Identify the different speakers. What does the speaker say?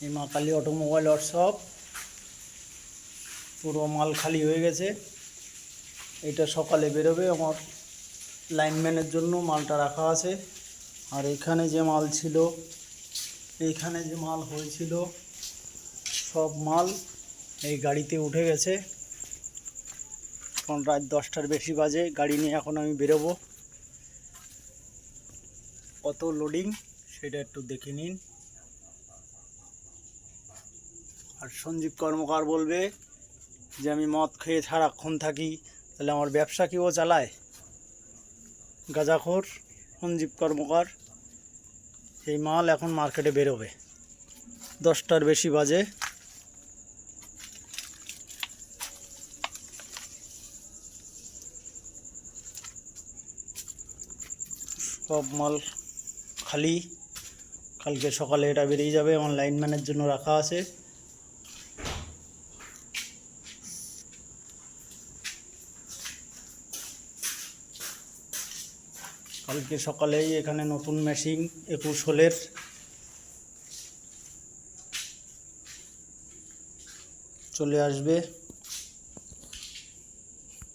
Speaker 1: এই মা Kali automobile workshop পুরো মাল খালি হয়ে গেছে। এটা সকালে বেরোবে, আমার লাইনম্যানের জন্য মালটা রাখা আছে। আর এখানে যে মাল ছিল, এইখানে যে মাল হয়েছিল, সব মাল এই গাড়িতে উঠে গেছে। এখন রাত 10টার বেশি বাজে, গাড়ি নিয়ে এখন আমি বেরোবো। কত লোডিং সেটা একটু দেখে নিন। আর সঞ্জীব কর্মকার বলবে যে আমি মদ খেয়ে সারাক্ষণ থাকি, তাহলে আমার ব্যবসা কি ও চালায়? গাঁজাখোর সঞ্জীব কর্মকার। এই মাল এখন মার্কেটে বেরোবে, 10টার বেশি বাজে। সব মাল খালি, কালকে সকালে এটা বেরিয়ে যাবে। আমার লাইনম্যানের জন্য রাখা আছে। কালকে সকালেই এখানে নতুন মেশিন 21 হোলের চলে আসবে।